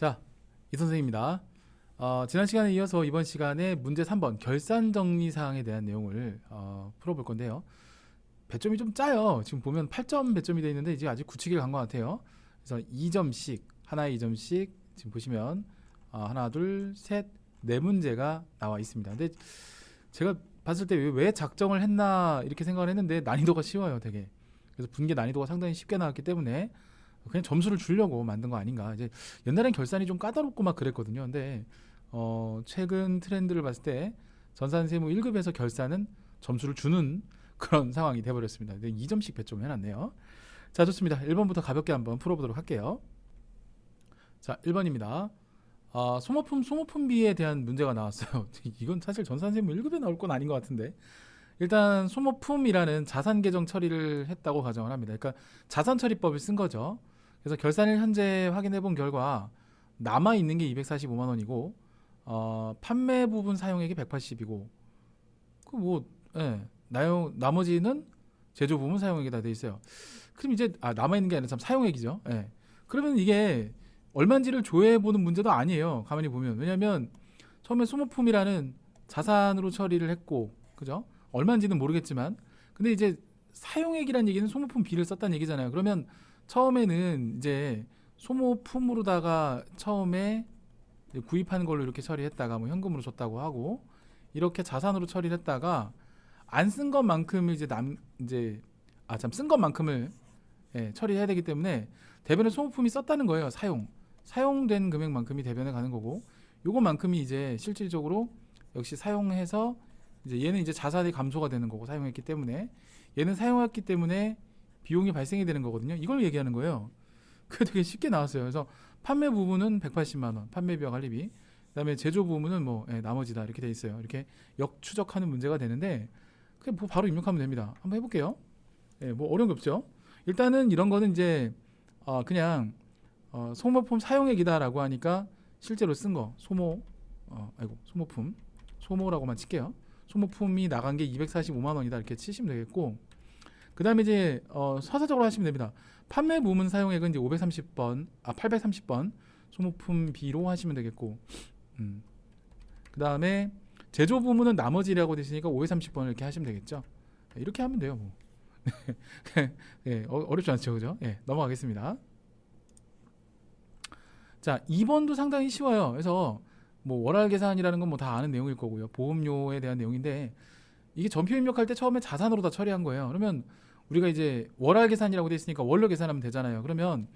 자, 이 선생입니다. 지난 시간에 이어서 이번 시간에 문제 3번 결산 정리 사항에 대한 내용을 풀어볼 건데요. 배점이 좀 짜요. 지금 보면 8점 배점이 되어 있는데 이제 아직 굳히기를 간 것 같아요. 그래서 2점씩 하나에 2점씩 지금 보시면 하나, 둘, 셋, 네 문제가 나와 있습니다. 근데 제가 봤을 때 왜 작정을 했나 이렇게 생각을 했는데 난이도가 쉬워요, 되게. 그래서 분계 난이도가 상당히 쉽게 나왔기 때문에 그냥 점수를 주려고 만든 거 아닌가. 이제 옛날엔 결산이 좀 까다롭고 막 그랬거든요. 근데 최근 트렌드를 봤을 때 전산세무 1급에서 결산은 점수를 주는 그런 상황이 돼버렸습니다. 2점씩 배점을 해놨네요. 자, 좋습니다. 1번부터 가볍게 한번 풀어보도록 할게요. 자, 1번입니다. 소모품비에 대한 문제가 나왔어요. 이건 사실 전산세무 1급에 나올 건 아닌 것 같은데. 일단 소모품이라는 자산 계정 처리를 했다고 가정을 합니다. 그러니까 자산 처리법을 쓴 거죠. 그래서 결산일 현재 확인해 본 결과 남아 있는 게 245만 원이고 판매 부분 사용액이 180이고 그뭐 예, 나머지는 제조 부분 사용액이 다 돼 있어요. 그럼 이제 남아 있는 게 아니라 참 사용액이죠. 예. 그러면 이게 얼마인지를 조회해 보는 문제도 아니에요. 가만히 보면. 왜냐면 처음에 소모품이라는 자산으로 처리를 했고 그죠? 얼마인지는 모르겠지만 근데 이제 사용액이란 얘기는 소모품 B를 썼다는 얘기잖아요. 그러면 처음에는 이제 소모품으로다가 처음에 구입한 걸로 이렇게 처리했다가 뭐 현금으로 줬다고 하고 이렇게 자산으로 처리를 했다가 안 쓴 것만큼을 쓴 것만큼을 처리해야 되기 때문에 대변에 소모품이 썼다는 거예요. 사용된 금액만큼이 대변에 가는 거고 요것만큼이 이제 실질적으로 역시 사용해서 이제 얘는 이제 자산이 감소가 되는 거고 사용했기 때문에 얘는 사용했기 때문에 비용이 발생이 되는 거거든요. 이걸 얘기하는 거예요. 그게 되게 쉽게 나왔어요. 그래서 판매 부분은 180만 원, 판매비와 관리비. 그다음에 제조 부분은 나머지다 이렇게 돼 있어요. 이렇게 역추적하는 문제가 되는데 그냥 뭐 바로 입력하면 됩니다. 한번 해볼게요. 뭐 어려운 게 없죠. 일단은 이런 거는 이제 그냥 소모품 사용액이다라고 하니까 실제로 쓴 거 소모라고만 칠게요. 소모품이 나간 게 245만 원이다 이렇게 치시면 되겠고 그 다음에 이제 서사적으로 하시면 됩니다. 판매 부문 사용액은 이제 830번 소모품 B로 하시면 되겠고 그 다음에 제조 부문은 나머지라고 되시니까 530번을 이렇게 하시면 되겠죠. 이렇게 하면 돼요. 뭐. 어렵지 않죠, 그죠? 넘어가겠습니다. 자, 2번도 상당히 쉬워요. 그래서 뭐 월할 계산이라는 건 뭐 다 아는 내용일 거고요. 보험료에 대한 내용인데 이게 전표 입력할 때 처음에 자산으로 다 처리한 거예요. 그러면 우리가 이제 월할 계산이라고 돼 있으니까 월로 계산하면 되잖아요. 그러면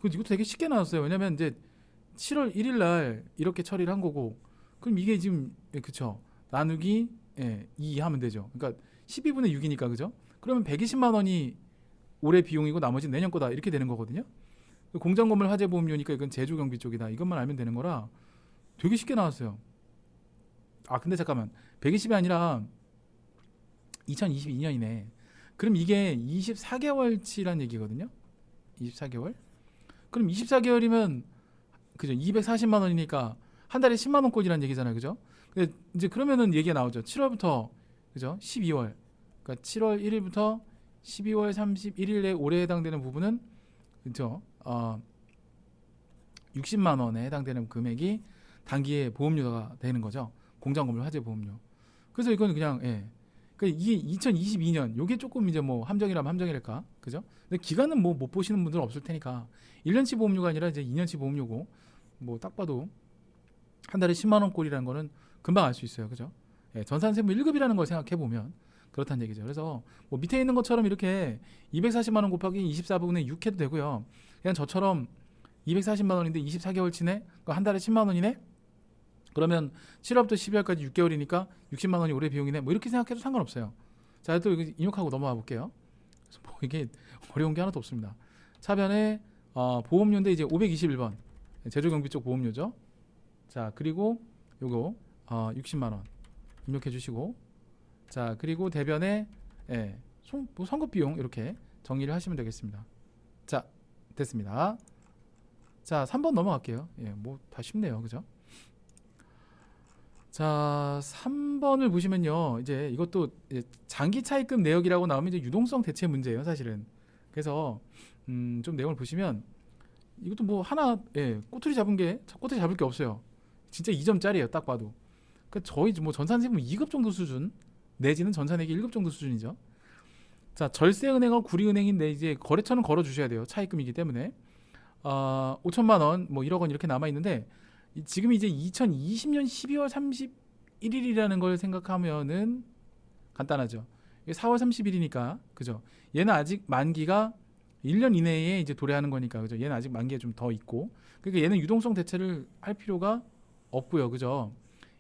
이것도 되게 쉽게 나왔어요. 왜냐면 이제 7월 1일 날 이렇게 처리를 한 거고 그럼 이게 지금 그쵸 나누기 2 하면 되죠. 그러니까 12분의 6이니까 그죠? 그러면 120만 원이 올해 비용이고 나머지는 내년 거다 이렇게 되는 거거든요. 공장 건물 화재 보험료니까 이건 제조 경비 쪽이다. 이것만 알면 되는 거라 되게 쉽게 나왔어요. 근데 잠깐만 120이 아니라 2022년이네. 그럼 이게 24개월치란 얘기거든요. 24개월. 그럼 24개월이면 그죠? 240만 원이니까 한 달에 10만 원꼴이란 얘기잖아요. 그죠? 근데 이제 그러면은 얘기가 나오죠. 7월부터 그죠? 12월. 그러니까 7월 1일부터 12월 31일에 올해 해당되는 부분은 그죠? 60만 원에 해당되는 금액이 단기에 보험료가 되는 거죠. 공장 건물 화재 보험료. 그래서 이건 그냥 그러니까 이게 2022년 요게 조금 이제 뭐 함정이라면 함정이랄까 그죠? 근데 기간은 뭐 못 보시는 분들은 없을 테니까 1년치 보험료가 아니라 이제 2년치 보험료고 뭐 딱 봐도 한 달에 10만 원 꼴이라는 거는 금방 알 수 있어요. 그죠? 전산세무 1급이라는 걸 생각해 보면 그렇다는 얘기죠. 그래서 뭐 밑에 있는 것처럼 이렇게 240만 원 곱하기 24분의 6 해도 되고요. 그냥 저처럼 240만 원인데 24개월치네. 한 달에 10만 원이네. 그러면 7월부터 12월까지 6개월이니까 60만 원이 올해 비용이네. 뭐 이렇게 생각해도 상관없어요. 자, 또 이거 입력하고 넘어가 볼게요. 그래서 뭐 이게 어려운 게 하나도 없습니다. 차변에 보험료인데 이제 521번 제조 경비 쪽 보험료죠. 자, 그리고 요거 60만 원 입력해 주시고 자, 그리고 대변에 뭐 선급 비용 이렇게 정리를 하시면 되겠습니다. 자, 됐습니다. 자, 3번 넘어갈게요. 뭐 다 쉽네요. 그죠? 자, 3번을 보시면요. 이제 이것도 이제 장기 차입금 내역이라고 나오면 이제 유동성 대체 문제예요, 사실은. 그래서 좀 내용을 보시면 이것도 뭐 하나 꼬투리 잡을 게 없어요. 진짜 2점짜리예요. 딱 봐도. 그러니까 저희 뭐 전산세무 2급 정도 수준 내지는 전산회계 1급 정도 수준이죠. 자, 절세은행하고 구리은행인데 이제 거래처는 걸어 주셔야 돼요. 차입금이기 때문에. 5천만 원, 뭐 1억 원 이렇게 남아 있는데 지금 이제 2020년 12월 31일이라는 걸 생각하면은 간단하죠. 이게 4월 30일이니까 그죠? 얘는 아직 만기가 1년 이내에 이제 도래하는 거니까 그죠? 얘는 아직 만기가 좀 더 있고 그러니까 얘는 유동성 대체를 할 필요가 없고요. 그죠?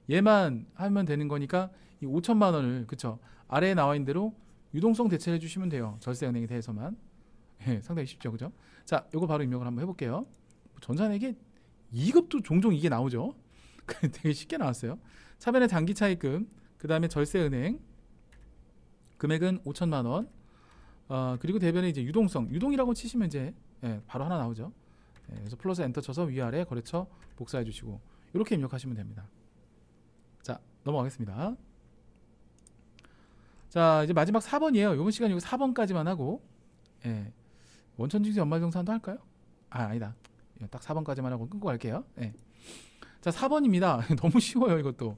얘만 하면 되는 거니까 이 5천만 원을 그쵸? 아래에 나와 있는 대로 유동성 대체를 해주시면 돼요. 절세은행에 대해서만. 상당히 쉽죠. 그죠? 자, 요거 바로 입력을 한번 해볼게요. 전산회계 2급도 종종 이게 나오죠. 되게 쉽게 나왔어요. 차변의 단기 차입금, 그 다음에 절세은행, 금액은 5천만 원. 그리고 대변에 이제 유동이라고 치시면 이제 바로 하나 나오죠. 그래서 플러스 엔터 쳐서 위아래 거래처 복사해 주시고 이렇게 입력하시면 됩니다. 자, 넘어가겠습니다. 자, 이제 마지막 4번이에요. 이번 시간 이거 4번까지만 하고 원천징수 연말정산도 할까요? 아니다. 딱 4번까지만 하고 끊고 갈게요. 자, 4번입니다. 너무 쉬워요, 이것도.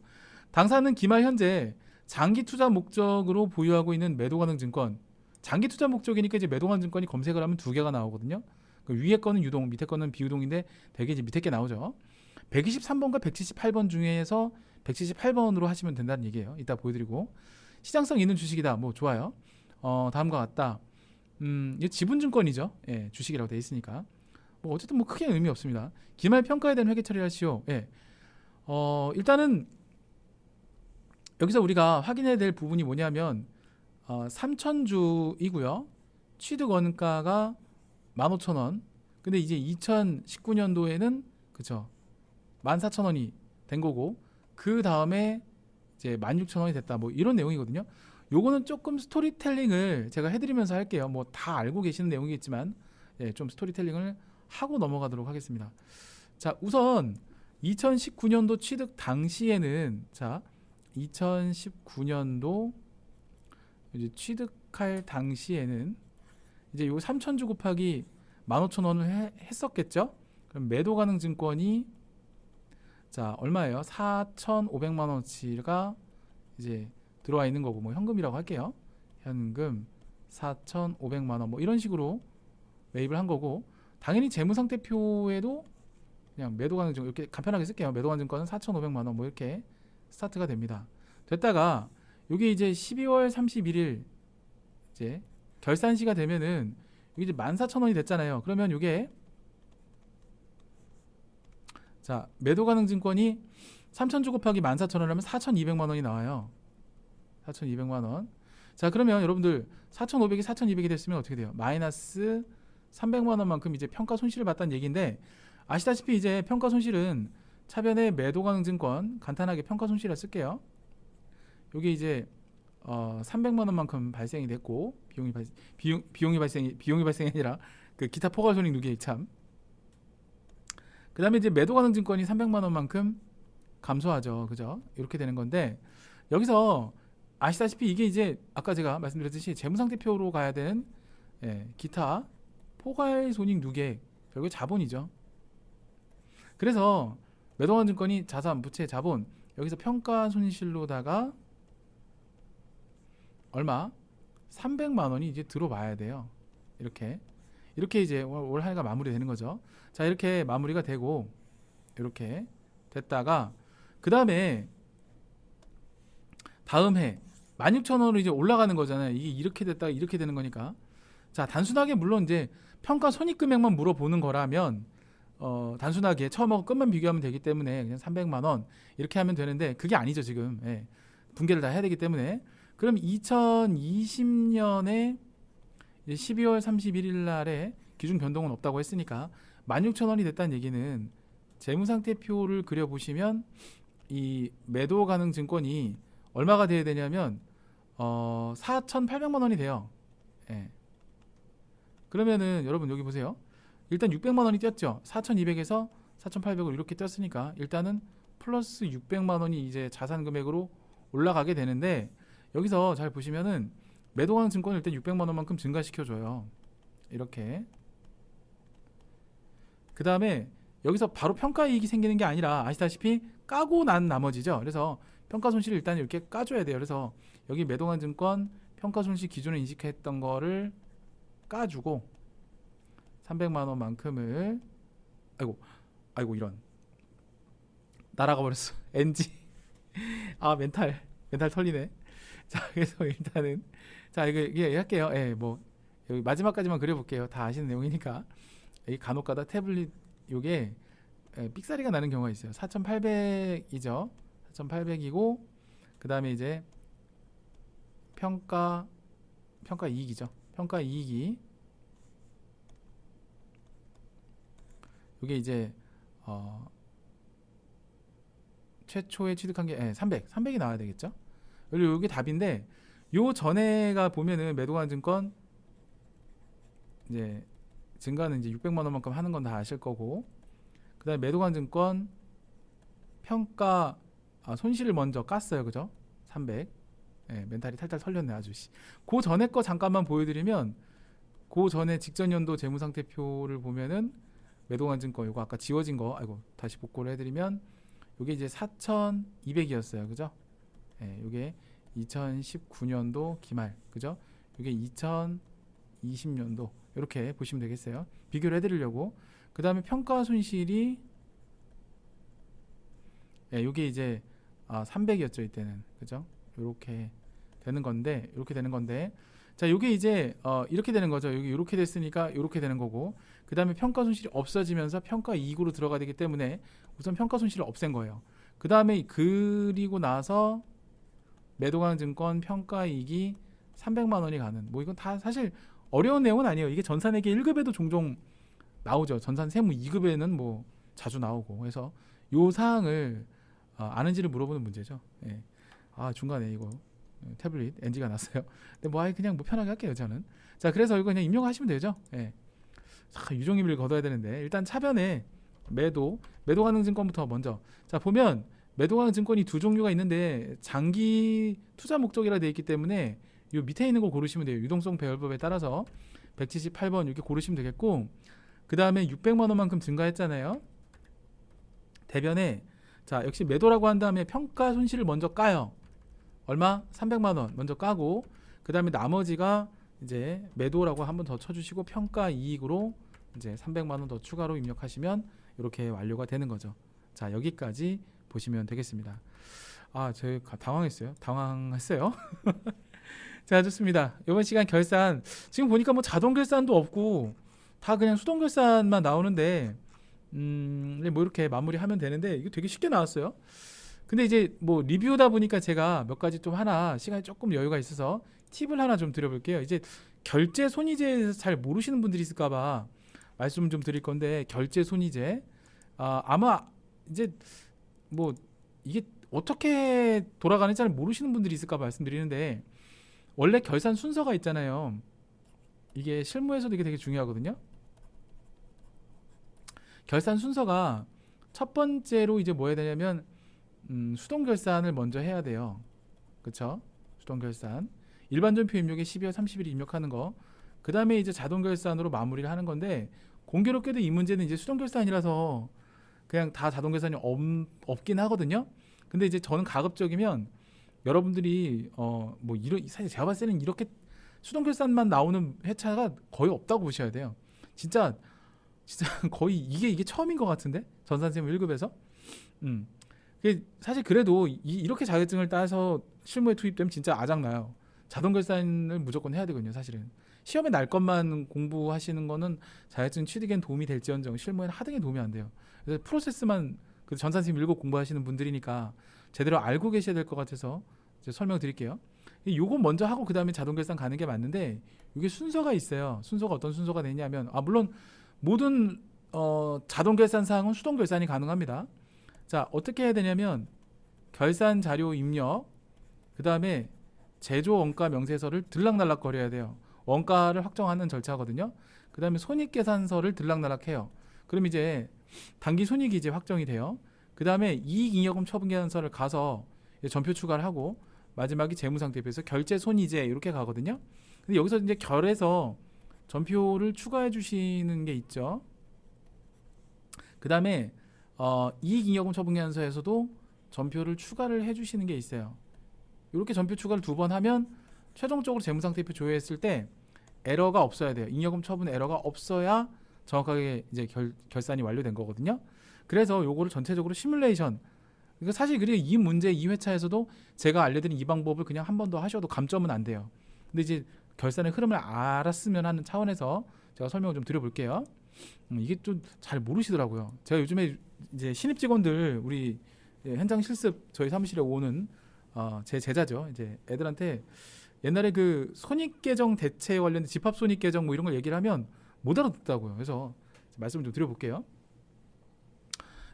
당사는 기말 현재 장기 투자 목적으로 보유하고 있는 매도 가능 증권. 장기 투자 목적이니까 이제 매도 가능 증권이 검색을 하면 두 개가 나오거든요. 그 위에 거는 유동, 밑에 거는 비유동인데 되게 이제 밑에 게 나오죠. 123번과 178번 중에서 178번으로 하시면 된다는 얘기예요. 이따 보여드리고. 시장성 있는 주식이다. 뭐 좋아요. 다음과 같다. 이게 지분증권이죠. 주식이라고 되어 있으니까. 뭐 어쨌든 뭐 크게 의미 없습니다. 기말 평가에 대한 회계 처리를 하시오. 일단은 여기서 우리가 확인해야 될 부분이 뭐냐면 3,000주이고요. 취득 원가가 15,000원. 근데 이제 2019년도에는 그쵸 14,000원이 된 거고 그 다음에 이제 16,000원이 됐다. 뭐 이런 내용이거든요. 요거는 조금 스토리텔링을 제가 해드리면서 할게요. 뭐 다 알고 계시는 내용이겠지만 좀 스토리텔링을 하고 넘어가도록 하겠습니다. 자, 우선 2019년도 취득 당시에는 자 2019년도 이제 취득할 당시에는 이제 요 3,000주 곱하기 15,000원을 했었겠죠. 그럼 매도 가능 증권이 자 얼마예요? 4,500만 원어치가 이제 들어와 있는 거고 뭐 현금이라고 할게요. 현금 4,500만 원 뭐 이런 식으로 매입을 한 거고 당연히 재무상태표에도 그냥 매도 가능 증권 이렇게 간편하게 쓸게요. 매도 가능 증권은 4,500만 원 뭐 이렇게 스타트가 됩니다. 됐다가 이게 이제 12월 31일 이제 결산시가 되면은 이게 이제 14,000원이 됐잖아요. 그러면 이게 자 매도 가능 증권이 3,000주 곱하기 14,000원 하면 4,200만 원이 나와요. 4,200만 원. 자 그러면 여러분들 4,500이 4,200이 됐으면 어떻게 돼요? 마이너스 300만 원만큼 이제 평가 손실을 봤다는 얘기인데 아시다시피 이제 평가 손실은 차변의 매도 가능 증권 간단하게 평가 손실을 쓸게요. 여기 이제 300만 원만큼 발생이 됐고 비용이 발생이 아니라 그 기타 포괄 손익 누계 이참. 그다음에 이제 매도 가능 증권이 300만 원만큼 감소하죠. 그죠? 이렇게 되는 건데 여기서 아시다시피 이게 이제 아까 제가 말씀드렸듯이 재무상태표로 가야 되는 기타 포괄 손익 누계 결국 자본이죠. 그래서 매도 가능 증권이 자산, 부채, 자본 여기서 평가 손실로다가 얼마? 300만 원이 이제 들어와야 돼요. 이렇게 이제 올 한 해가 마무리되는 거죠. 자 이렇게 마무리가 되고 이렇게 됐다가 그 다음에 다음 해 16,000원으로 이제 올라가는 거잖아요. 이게 이렇게 됐다가 이렇게 되는 거니까 자 단순하게 물론 이제 평가 손익금액만 물어보는 거라면 단순하게 처음하고 끝만 비교하면 되기 때문에 그냥 300만 원 이렇게 하면 되는데 그게 아니죠 지금. 분개를 다 해야 되기 때문에 그럼 2020년에 12월 31일 날에 기준 변동은 없다고 했으니까 16,000원이 됐다는 얘기는 재무상태표를 그려보시면 이 매도 가능 증권이 얼마가 돼야 되냐면 4,800만 원이 돼요. 그러면은 여러분 여기 보세요. 일단 600만 원이 뛰었죠. 4,200에서 4,800으로 이렇게 뛰었으니까 일단은 플러스 600만 원이 이제 자산 금액으로 올라가게 되는데 여기서 잘 보시면은 매도 가능 증권을 일단 600만 원만큼 증가시켜 줘요. 이렇게. 그 다음에 여기서 바로 평가이익이 생기는 게 아니라 아시다시피 까고 난 나머지죠. 그래서 평가 손실을 일단 이렇게 까줘야 돼요. 그래서 여기 매도관증권 평가 손실 기준을 인식했던 거를 까주고 300만 원만큼을 아이고 이런 날아가 버렸어. NG. 아 멘탈 털리네. 자 그래서 일단은 자 이게 할게요. 예, 뭐 여기 마지막까지만 그려볼게요. 다 아시는 내용이니까. 이 간혹가다 태블릿 요게 삑사리가 나는 경우가 있어요. 4,800이죠. 4,800이고 그 다음에 이제 평가 이익이죠. 평가 이익이 요게 이제 최초에 취득한 게 300이 나와야 되겠죠. 그리고 요게 답인데 요 전에가 보면은 매도관증권 이제 증가는 이제 600만 원만큼 하는 건 다 아실 거고 그다음에 매도관증권 평가 손실을 먼저 깠어요. 그죠? 300. 멘탈이 탈탈 털렸네 아주. 그 전에 거 잠깐만 보여드리면 그 전에 직전 연도 재무상태표를 보면은 매도관증권 요거 아까 지워진 거 다시 복구를 해드리면 요게 이제 4,200이었어요. 그죠? 요게 2019년도 기말. 그죠? 요게 2020년도 이렇게 보시면 되겠어요. 비교를 해드리려고. 그 다음에 평가 손실이 요게 이제 300이었죠 이때는. 그죠? 요렇게 되는 건데 자 요게 이제 이렇게 되는 거죠. 여기 이렇게 됐으니까 이렇게 되는 거고 그 다음에 평가 손실이 없어지면서 평가 이익으로 들어가야 되기 때문에 우선 평가 손실을 없앤 거예요. 그 다음에 그리고 나서 매도관증권 평가 이익이 300만 원이 가는 뭐 이건 다 사실 어려운 내용은 아니에요. 이게 전산회계 1급에도 종종 나오죠. 전산 세무 2급에는 뭐 자주 나오고 그래서 요 사항을 아는지를 물어보는 문제죠. 예. 중간에 이거 태블릿 NG가 났어요. 근데 뭐 그냥 뭐 편하게 할게요 저는. 자 그래서 이거 그냥 입력하시면 되죠. 예. 유종의미를 거둬야 되는데 일단 차변에 매도가능증권부터 먼저 자 보면 매도가능증권이 두 종류가 있는데 장기 투자 목적이라 되어 있기 때문에 요 밑에 있는 거 고르시면 돼요. 유동성 배열법에 따라서 178번 이렇게 고르시면 되겠고 그 다음에 600만 원만큼 증가했잖아요. 대변에 자 역시 매도라고 한 다음에 평가 손실을 먼저 까요. 얼마? 300만 원 먼저 까고 그 다음에 나머지가 이제 매도라고 한번 더 쳐주시고 평가 이익으로 이제 300만 원 더 추가로 입력하시면 이렇게 완료가 되는 거죠. 자 여기까지 보시면 되겠습니다. 제가 당황했어요. 자 좋습니다. 이번 시간 결산 지금 보니까 뭐 자동 결산도 없고 다 그냥 수동 결산만 나오는데 뭐 이렇게 마무리하면 되는데 이게 되게 쉽게 나왔어요. 근데 이제 뭐 리뷰다 보니까 제가 몇 가지 좀 하나 시간이 조금 여유가 있어서 팁을 하나 좀 드려볼게요. 이제 결제 손이제에 대해서 잘 모르시는 분들이 있을까봐 말씀 좀 드릴 건데 결제 손이제 아마 이제 뭐 이게 어떻게 돌아가는지 잘 모르시는 분들이 있을까 말씀드리는데 원래 결산 순서가 있잖아요. 이게 실무에서도 이게 되게 중요하거든요. 결산 순서가 첫 번째로 이제 뭐 해야 되냐면 수동 결산을 먼저 해야 돼요. 그쵸? 수동 결산. 일반 전표 입력에 12월 30일 입력하는 거. 그 다음에 이제 자동 결산으로 마무리를 하는 건데 공교롭게도 이 문제는 이제 수동 결산이라서 그냥 다 자동 결산이 없긴 하거든요. 근데 이제 저는 가급적이면 여러분들이 사실 제가 봤을 때는 이렇게 수동 결산만 나오는 회차가 거의 없다고 보셔야 돼요. 진짜 거의 이게 처음인 것 같은데 전산세무 1급에서 사실 그래도 이렇게 자격증을 따서 실무에 투입되면 진짜 아작나요. 자동 결산을 무조건 해야 되거든요. 사실은 시험에 날 것만 공부하시는 거는 자격증 취득엔 도움이 될지언정 실무에는 하등에 도움이 안 돼요. 그래서 프로세스만 전산세무 1급 공부하시는 분들이니까 제대로 알고 계셔야 될 것 같아서 이제 설명드릴게요. 요거 먼저 하고 그 다음에 자동 결산 가는 게 맞는데 이게 순서가 있어요. 순서가 어떤 순서가 되냐면 물론 모든 자동 결산 사항은 수동 결산이 가능합니다. 자 어떻게 해야 되냐면 결산 자료 입력 그 다음에 제조 원가 명세서를 들락날락 거려야 돼요. 원가를 확정하는 절차거든요. 그 다음에 손익계산서를 들락날락 해요. 그럼 이제 단기 손익이 이제 확정이 돼요. 그 다음에 이익잉여금 처분계산서를 가서 전표 추가를 하고 마지막이 재무상태표에서 결제 손이제 이렇게 가거든요. 근데 여기서 이제 결에서 전표를 추가해 주시는 게 있죠. 그 다음에 이익잉여금 처분계산서에서도 전표를 추가를 해주시는 게 있어요. 이렇게 전표 추가를 2번 하면 최종적으로 재무상태표 조회했을 때 에러가 없어야 돼요. 잉여금 처분 에러가 없어야 정확하게 이제 결산이 완료된 거거든요. 그래서 요거를 전체적으로 시뮬레이션. 그러니까 사실 그리고 이 문제 2회차에서도 제가 알려드린 이 방법을 그냥 한 번 더 하셔도 감점은 안 돼요. 근데 이제 결산의 흐름을 알았으면 하는 차원에서 제가 설명을 좀 드려볼게요. 이게 좀 잘 모르시더라고요. 제가 요즘에 이제 신입 직원들 우리 현장 실습 저희 사무실에 오는 제 제자죠. 이제 애들한테 옛날에 그 손익계정 대체 관련된 집합 손익계정 뭐 이런 걸 얘기를 하면 못 알아듣더라고요. 그래서 말씀을 좀 드려볼게요.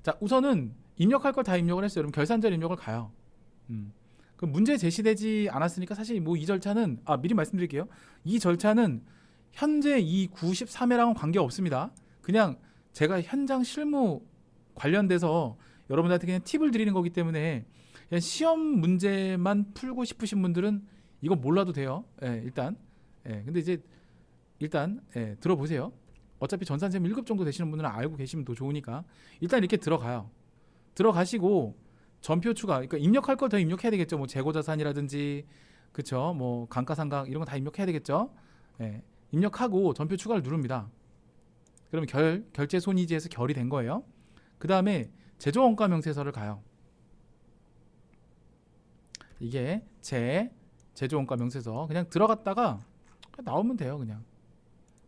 자, 우선은 입력할 걸 다 입력을 했어요. 여러분 결산자 입력을 가요. 그 문제 제시되지 않았으니까 사실 뭐 이 절차는 미리 말씀드릴게요. 이 절차는 현재 이 93회랑은 관계 없습니다. 그냥 제가 현장 실무 관련돼서 여러분들한테 그냥 팁을 드리는 거기 때문에 그냥 시험 문제만 풀고 싶으신 분들은 이거 몰라도 돼요. 일단. 근데 이제 일단 들어보세요. 어차피 전산세무 1급 정도 되시는 분들은 알고 계시면 더 좋으니까 일단 이렇게 들어가요. 들어가시고 전표 추가, 그러니까 입력할 걸 더 입력해야 되겠죠. 뭐 재고자산이라든지, 그쵸? 뭐 감가상각 이런 거 다 입력해야 되겠죠. 입력하고 전표 추가를 누릅니다. 그러면 결제 손이지에서 결이 된 거예요. 그 다음에 제조원가 명세서를 가요. 이게 제조원가 명세서 그냥 들어갔다가 나오면 돼요. 그냥.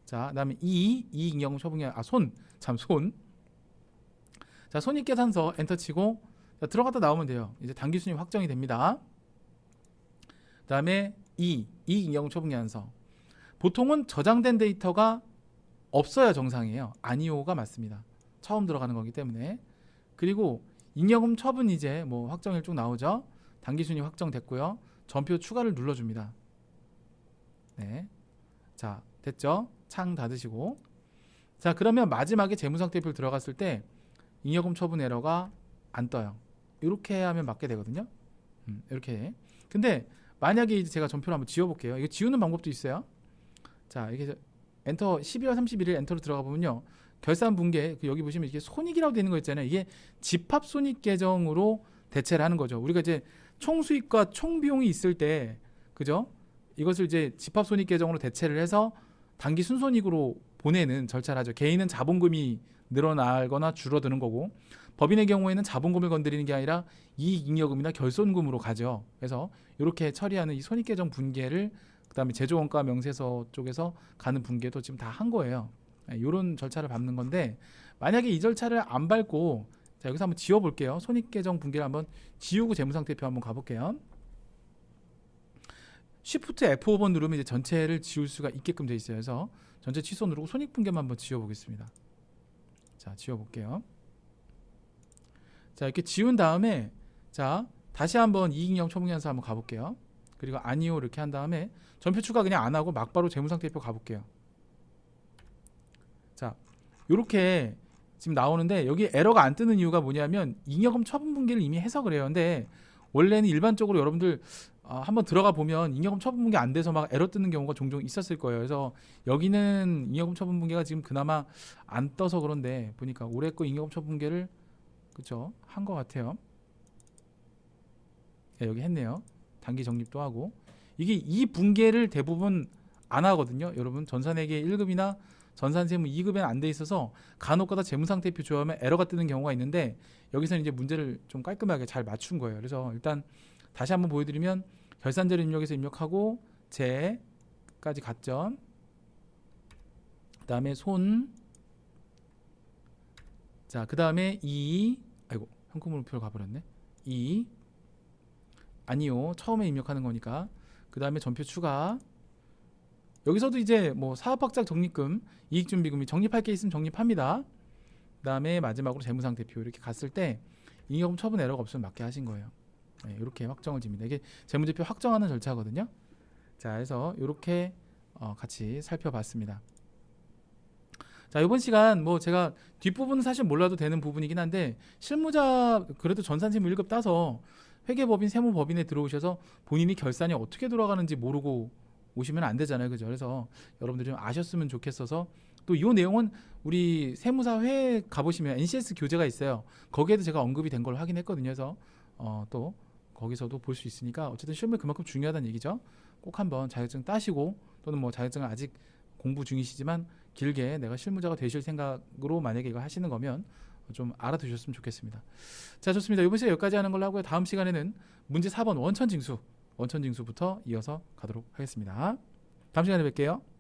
자, 그다음에 이익잉여금 처분계산 손. 자, 손익계산서 엔터 치고 자, 들어갔다 나오면 돼요. 이제 당기순위 확정이 됩니다. 그다음에 이익잉여금 처분계산서. 보통은 저장된 데이터가 없어야 정상이에요. 아니오가 맞습니다. 처음 들어가는 거기 때문에. 그리고 잉여금 처분 이제 뭐 확정일 쭉 나오죠. 당기순위 확정됐고요. 전표 추가를 눌러줍니다. 네, 자 됐죠? 창 닫으시고. 자, 그러면 마지막에 재무상태표를 들어갔을 때 잉여금 처분 에러가 안 떠요. 이렇게 하면 맞게 되거든요. 이렇게. 근데 만약에 이제 제가 전표를 한번 지워볼게요. 이거 지우는 방법도 있어요. 자, 이게 엔터 12월 31일 엔터로 들어가 보면요. 결산 분계 여기 보시면 이게 손익이라고 되어 있는 거 있잖아요. 이게 집합 손익 계정으로 대체를 하는 거죠. 우리가 이제 총 수익과 총 비용이 있을 때, 그죠? 이것을 이제 집합 손익 계정으로 대체를 해서 단기 순손익으로 보내는 절차를 하죠. 개인은 자본금이 늘어나거나 줄어드는 거고, 법인의 경우에는 자본금을 건드리는 게 아니라 이익잉여금이나 결손금으로 가죠. 그래서 이렇게 처리하는 이 손익 계정 분계를 그다음에 제조원가 명세서 쪽에서 가는 분계도 지금 다 한 거예요. 이런 절차를 밟는 건데, 만약에 이 절차를 안 밟고, 자 여기서 한번 지워볼게요. 손익계정 분계를 한번 지우고 재무상태표 한번 가볼게요. Shift F5번 누르면 이제 전체를 지울 수가 있게끔 되어 있어요. 그래서 전체 취소 누르고 손익분계만 한번 지워보겠습니다. 자, 지워볼게요. 자, 이렇게 지운 다음에 자 다시 한번 이익잉여금 처분계산서 한번 가볼게요. 그리고 아니오 이렇게 한 다음에 전표 추가 그냥 안 하고 막바로 재무상태표 가볼게요. 자, 요렇게 지금 나오는데 여기 에러가 안 뜨는 이유가 뭐냐면 잉여금 처분 분계를 이미 해서 그래요. 근데 원래는 일반적으로 여러분들 한번 들어가 보면 잉여금 처분 분계 안 돼서 막 에러 뜨는 경우가 종종 있었을 거예요. 그래서 여기는 잉여금 처분 분계가 지금 그나마 안 떠서 그런데 보니까 올해 거 잉여금 처분 분계를 그쵸 한 것 같아요. 네, 여기 했네요. 단기 적립도 하고. 이게 이 분계를 대부분 안 하거든요. 여러분 전산회계 1급이나 전산세무 2급에는 안 돼 있어서 간혹가다 재무상태표 조회하면 에러가 뜨는 경우가 있는데, 여기서는 이제 문제를 좀 깔끔하게 잘 맞춘 거예요. 그래서 일단 다시 한번 보여드리면 결산자료 입력에서 입력하고 제까지 갔죠. 그 다음에 손. 자, 그 다음에 아이고 현금으로 가버렸네. 아니요, 처음에 입력하는 거니까. 그 다음에 전표 추가. 여기서도 이제 뭐 사업확장 적립금, 이익준비금이 적립할 게 있으면 적립합니다. 그 다음에 마지막으로 재무상태표 이렇게 갔을 때 잉여금 처분 에러가 없으면 맞게 하신 거예요. 네, 이렇게 확정을 집니다. 이게 재무제표 확정하는 절차거든요. 자, 그래서 이렇게 같이 살펴봤습니다. 자, 이번 시간 뭐 제가 뒷부분은 사실 몰라도 되는 부분이긴 한데, 실무자 그래도 전산세무 1급 따서 회계법인 세무법인에 들어오셔서 본인이 결산이 어떻게 돌아가는지 모르고 오시면 안 되잖아요. 그죠? 그래서 여러분들이 좀 아셨으면 좋겠어서 또 이 내용은 우리 세무사회 가보시면 NCS 교재가 있어요. 거기에도 제가 언급이 된 걸 확인했거든요. 그래서 또 거기서도 볼 수 있으니까 어쨌든 실무에 그만큼 중요하다는 얘기죠. 꼭 한번 자격증 따시고 또는 뭐 자격증을 아직 공부 중이시지만 길게 내가 실무자가 되실 생각으로 만약에 이거 하시는 거면 좀 알아두셨으면 좋겠습니다. 자, 좋습니다. 이번 시간 여기까지 하는 걸로 하고요. 다음 시간에는 문제 4번 원천징수부터 이어서 가도록 하겠습니다. 다음 시간에 뵐게요.